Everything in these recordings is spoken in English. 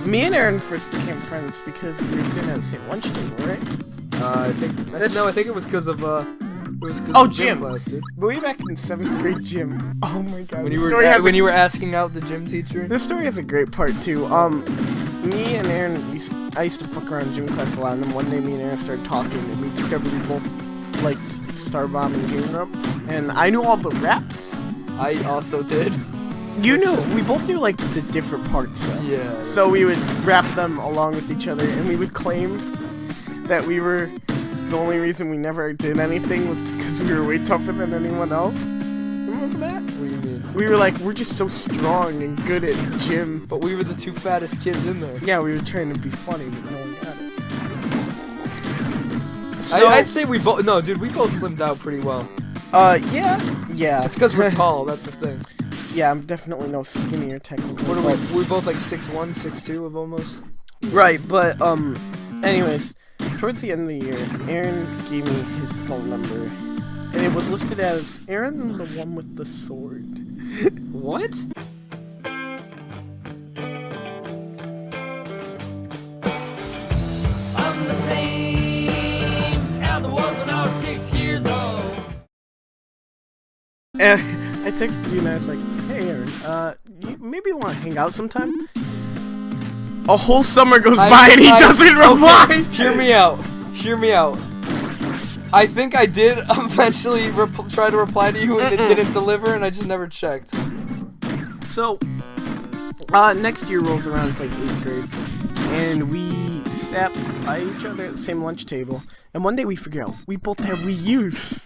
Me and Aaron first became friends because we were sitting at the same lunch table, right? I think it was because of gym class, dude. Way back in 7th grade gym. Oh my god. When you were asking out the gym teacher. This story has a great part too. Me and Aaron, I used to fuck around gym class a lot, and then one day me and Aaron started talking, and we discovered we both liked Star Bomb and Game Grumps, and I knew all the raps. I also did. We both knew like the different parts. Yeah. So we would rap them along with each other, and we would claim that we were the only reason we never did anything was because we were way tougher than anyone else. Remember that? What do you mean? We were like, we're just so strong and good at gym. But we were the two fattest kids in there. Yeah, we were trying to be funny, but no one got it. So, I'd say we both. No, dude, we both slimmed out pretty well. Yeah. It's because we're tall. That's the thing. Yeah, I'm definitely no skinnier technically. What are we? We're both like 6'1", 6'2" of almost. Right, but anyways, towards the end of the year, Aaron gave me his phone number, and it was listed as Aaron, the one with the sword. What? I'm the same as I was when I was 6 years old. And I texted you and I was like, hey Aaron, you maybe want to hang out sometime? A whole summer goes by and he doesn't reply! Okay, hear me out. I think I did eventually try to reply to you and it didn't deliver and I just never checked. So, next year rolls around, it's like 8th grade, and we sat by each other at the same lunch table, and one day we figure out we both have Wii U's.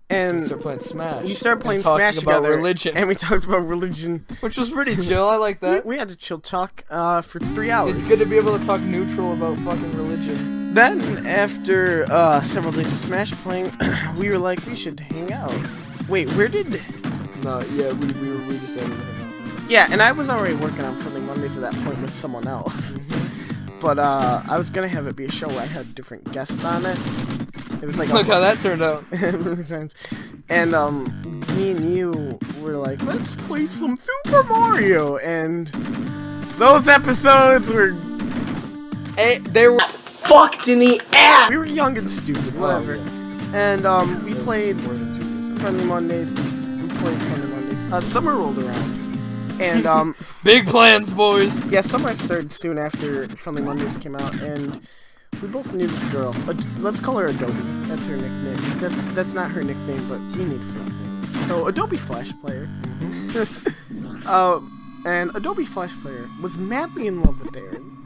And we started playing Smash. We started playing Smash together, religion. and we talked about religion. Which was pretty chill, I like that. We had to chill talk for 3 hours. It's good to be able to talk neutral about fucking religion. Then, after several days of Smash playing, we were like, we should hang out. Wait, where did... No, yeah, we decided to hang out. Yeah, and I was already working on Friendly Mondays at that point with someone else. But I was gonna have it be a show where I had different guests on it. It was like look how that turned out. And me and you were like, let's play some Super Mario, and those episodes were they were fucked in the ass. We were young and stupid, whatever. Oh, yeah. And we played more than 2 years ago. Friendly Mondays. We played Friendly Mondays. Summer rolled around. And big plans, boys. Yeah, summer started soon after Friendly Mondays came out, and we both knew this girl. Let's call her Adobe. That's her nickname. That's not her nickname, but we need fake names. So Adobe Flash Player. And Adobe Flash Player was madly in love with Aaron.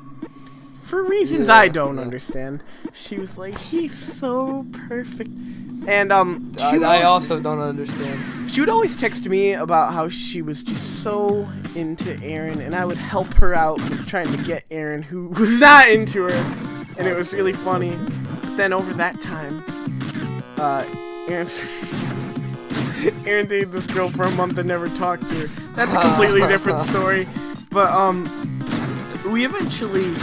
For reasons I don't understand. She was like, he's so perfect. And I also don't understand. She would always text me about how she was just so into Aaron, and I would help her out with trying to get Aaron, who was not into her, and it was really funny. But then over that time, Aaron dated this girl for a month and never talked to her. That's a completely different story. But we eventually,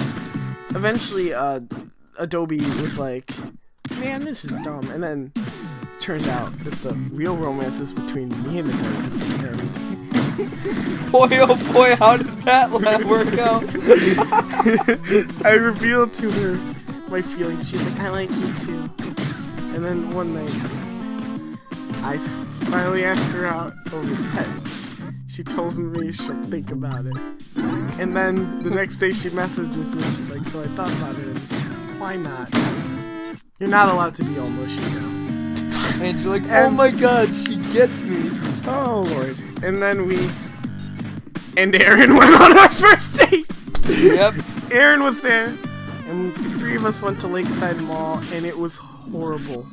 Adobe was like, man, this is dumb. And then turns out that the real romance is between me and Adobe. And boy, oh boy, how did that work out? I revealed to her my feelings. She's like, I like you too. And then one night, I finally asked her out over text. She told me she'll think about it. And then the next day she messages me. She's like, so I thought about it. And why not? You're not allowed to be all mushy now. And you're like, oh my god, she gets me. Oh lord. And then and Aaron went on our first date. Yep. Aaron was there. And the 3 of us went to Lakeside Mall, and it was horrible.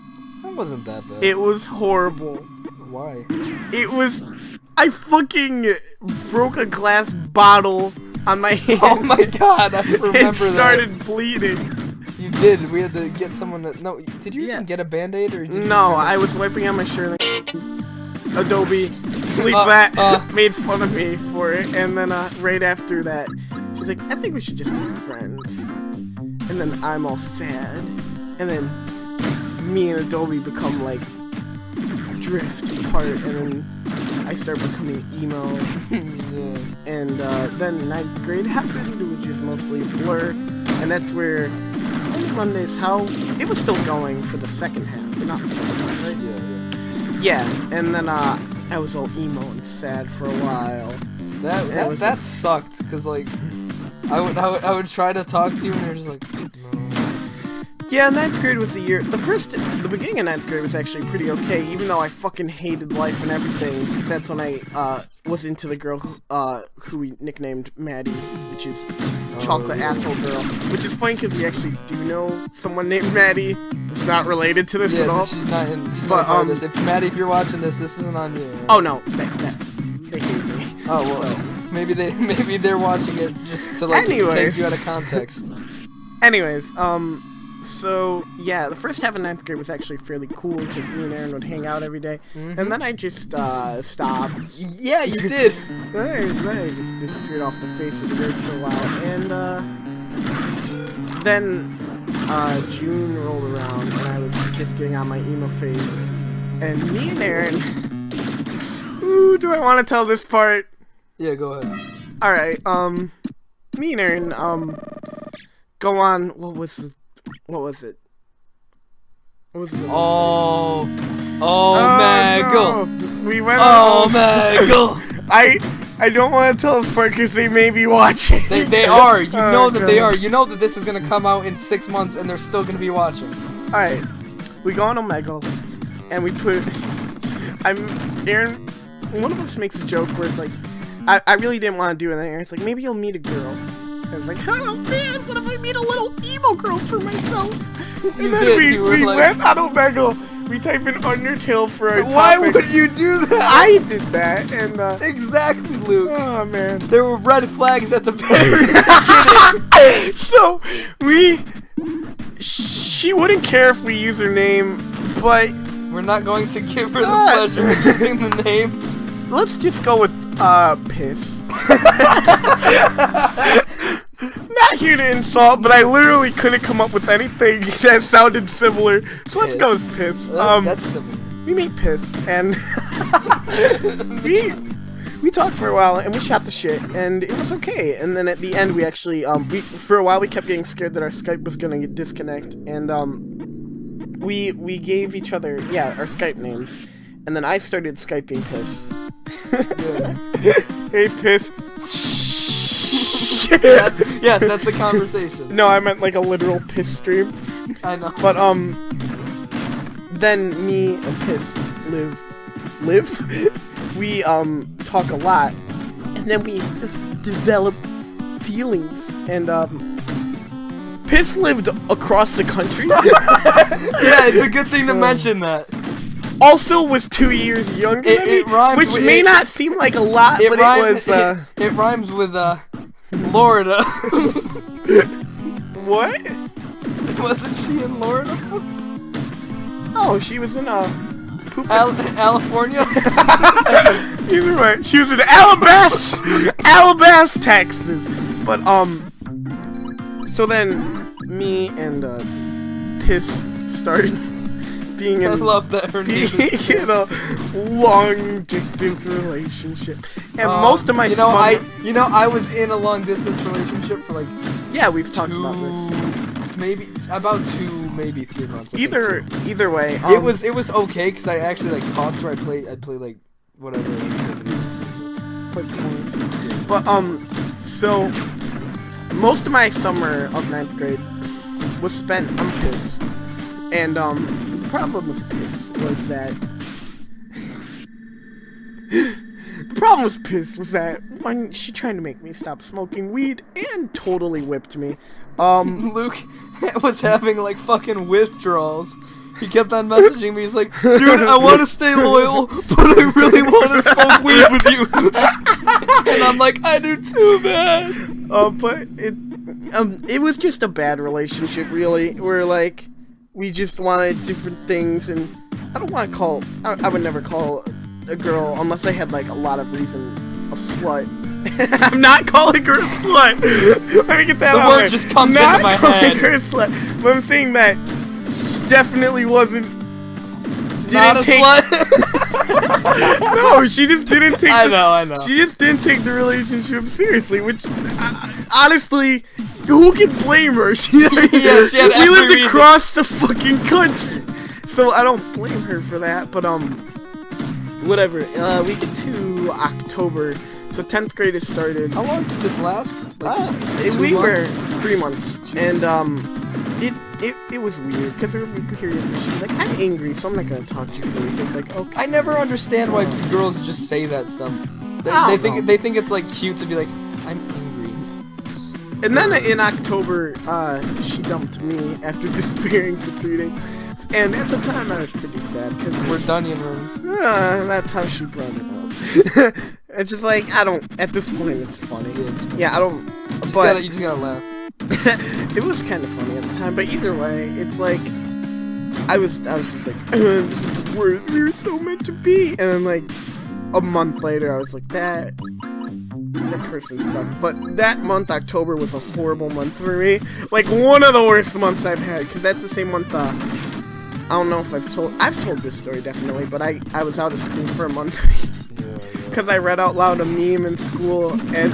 It wasn't that bad. It was horrible. Why? It was... I fucking broke a glass bottle on my hand. Oh my god, I remember that. It started bleeding. You did. We had to get someone to... No, did you even get a Band-Aid? Or did you no, I was wiping on my shirt. Adobe, delete that, made fun of me for it. And then right after that, she's like, I think we should just be friends. And then I'm all sad. And then me and Adobe become like drift part, and then I started becoming emo. Yeah. And then 9th grade happened, which is mostly a blur, and that's where Only Mondays, how it was still going for the second half, not the first half, right? Yeah. Yeah, and then I was all emo and sad for a while. That sucked, cause like I would try to talk to you and you're just like, no. Yeah, 9th grade was the year. The beginning of 9th grade was actually pretty okay, even though I fucking hated life and everything. Because that's when I was into the girl who we nicknamed Maddie, which is chocolate asshole girl. Which is funny because we actually do know someone named Maddie. Who's not related to this at all. She's not part of this. If Maddie, if you're watching this isn't on you. Right? Oh no, they hate me. Oh well, maybe they're watching it just to like take you out of context. Anyways, so yeah, the first half of 9th grade was actually fairly cool because me and Aaron would hang out every day, and then I just stopped. Yeah, you did. I just disappeared off the face of the earth for a while, and then June rolled around, and I was just getting on my emo phase, and me and Aaron. Ooh, do I want to tell this part? Yeah, go ahead. All right, me and Aaron go on. What was it? What was it? Oh, Maggle. No. We went on. Maggle. I don't want to tell this part because they may be watching. They are. You know that they are. You know that this is gonna come out in 6 months and they're still gonna be watching. All right, we go on Omegle, and we put. Aaron. One of us makes a joke where it's like, I really didn't want to do it. And Aaron's like, maybe you'll meet a girl. I was like, oh man, what if I meet a little emo girl for myself? And then we went on Omegle. We type in Undertale for our topic. Why would you do that? I did that, and exactly, Luke. Oh man, there were red flags at the very beginning. So she wouldn't care if we use her name, but we're not going to give her the pleasure of using the name. Let's just go with piss. Not here to insult, but I literally couldn't come up with anything that sounded similar. So let's go with piss. That's similar. We made piss, and we talked for a while, and we shot the shit, and it was okay. And then at the end, we actually for a while we kept getting scared that our Skype was gonna disconnect, and we gave each other our Skype names, and then I started Skyping piss. Hey piss. Yes, that's the conversation. No, I meant like a literal piss stream. I know. But then me and Piss live. We talk a lot, and then we develop feelings. And Piss lived across the country. Yeah, it's a good thing to mention that. Also was 2 years younger than me, which may not seem like a lot, but it was. It rhymes with Florida. What? Wasn't she in Florida? Oh, she was in California. Either way, she was in Alabama, Texas. But so then me and Piss started being in. I love that her name is in a long distance relationship, and most of my I was in a long distance relationship for like we've talked about this, maybe about 2, maybe 3 months. Either way, it was okay because I actually like talked to her. I'd play like whatever. But so most of my summer of 9th grade was spent on Piss, and the problem with Piss was that when she tried to make me stop smoking weed and totally whipped me. Luke was having like fucking withdrawals. He kept on messaging me. He's like, dude, I want to stay loyal, but I really want to smoke weed with you. And I'm like, I do too, man. But it was just a bad relationship, really. Where like we just wanted different things, and I would never call a girl unless I had like a lot of reason a slut. I'm not calling her a slut. Let me get that out. The word just comes into my head. Not calling her a slut, but I'm saying that she definitely wasn't. Not a slut. No, she just didn't take. I know. She just didn't take the relationship seriously, which honestly, who can blame her? She Yeah, she had we every lived reason. across the fucking country, so I don't blame her for that. But whatever. We get to October, so 10th grade has started. How long did this last? Like, 2 We were months? 3 months, and it was weird because there were periods where she's like, I'm angry, so I'm not gonna talk to you for a week. It's like, okay. I never understand why girls just say that stuff. They I don't think know. they think it's like cute to be like, I'm angry. And then in October, she dumped me after disappearing for 3 days. And at the time, I was pretty sad because We're Dunyan rooms. that's how she brought it up. It's just like, I don't. At this point, it's funny. Yeah, I don't. But You just gotta laugh. it was kind of funny at the time. But either way, it's like I was just like, this is the worst. We were so meant to be. And then like a month later, I was like, that person sucked. But that month, October, was a horrible month for me. Like one of the worst months I've had, because that's the same month. I don't know if I've told this story definitely, but I was out of school for a month. Because I read out loud a meme in school, and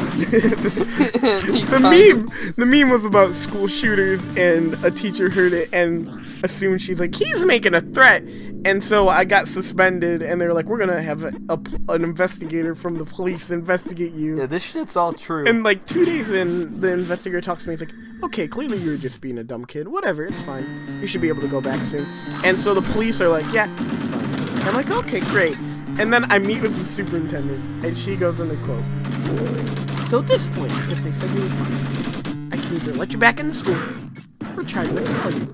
the meme was about school shooters, and a teacher heard it and assumed she's like, he's making a threat, and so I got suspended, and they were like, we're gonna have an investigator from the police investigate you. Yeah, this shit's all true. And like 2 days in, the investigator talks to me. He's like, okay, clearly you were just being a dumb kid. Whatever, it's fine. You should be able to go back soon. And so the police are like, yeah, it's fine. I'm like, okay, great. And then I meet with the superintendent, and she goes in the quote. So at this point, because they said you were fine, I can either let you back into school or try to expel you.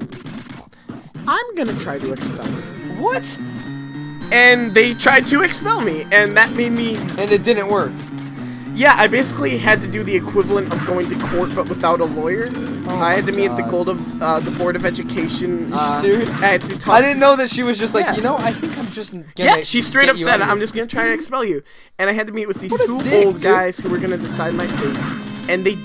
I'm gonna try to expel you. What? And they tried to expel me, and that made me. And it didn't work. Yeah, I basically had to do the equivalent of going to court, but without a lawyer. I had to meet at the the Board of Education. Are you serious? I had to talk. I didn't know that she was just like, Yeah. you know, I think I'm just gonna. Yeah, she straight get up you said, out of I'm here." just gonna try to expel you. And I had to meet with these What a 2 dick, old dude. guys who were gonna decide my fate. And they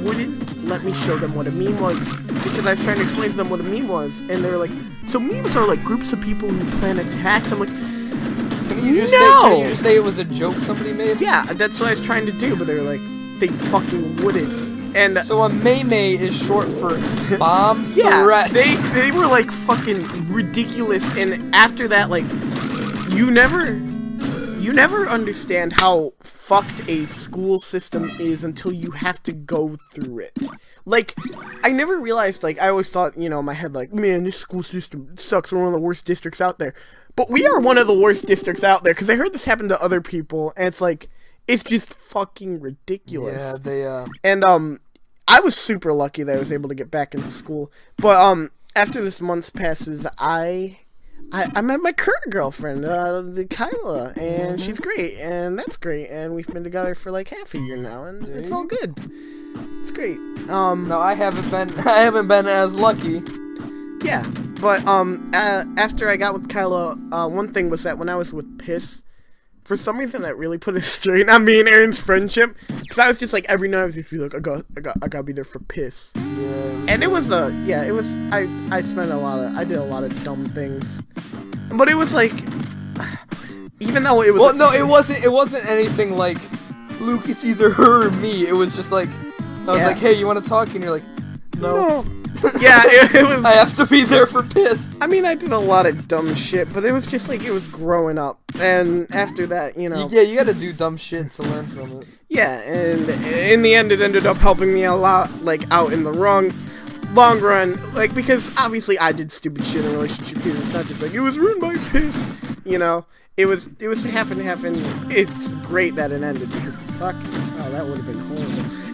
wouldn't let me show them what a meme was. Because I was trying to explain to them what a meme was. And they were like, so memes are like groups of people who plan attacks. I'm like, Can you just No! can you just say it was a joke somebody made? yeah, that's what I was trying to do. But they were like, they fucking wouldn't. And So a May is short for bomb yeah, threat. they were like fucking ridiculous. And after that, like, you never understand how fucked a school system is until you have to go through it. Like, I never realized, like, I always thought, you know, in my head, like, man, this school system sucks. We're one of the worst districts out there. But we are one of the worst districts out there, because I heard this happen to other people, and it's like, it's just fucking ridiculous. Yeah, they And, I was super lucky that I was able to get back into school. But, after this month passes, I met my current girlfriend, Kyla, and she's great, and that's great, and we've been together for like half a year now, and it's all good. It's great. No, I haven't been as lucky. Yeah, but after I got with Kyla, one thing was that when I was with Piss, for some reason that really put a strain on me and Aaron's friendship, because I was just like every night I was just be like, I gotta be there for Piss. Yeah. And it was I did a lot of dumb things, but it was like, even though it was. Well, no, it wasn't anything like, Luke, it's either her or me. It was just like, I was Yeah. like, hey, you want to talk? And you're like, no. Yeah, it was. I have to be there for Piss. I mean, I did a lot of dumb shit, but it was just like, it was growing up, and after that, you know. Yeah, you gotta do dumb shit to learn from it. Yeah, and in the end, it ended up helping me a lot, like, out in the long run, like, because obviously I did stupid shit in a relationship here. It's not just like, it was ruined by Piss, you know. It was half and half, and it's great that it ended, because fuck, oh, that would have been horrible.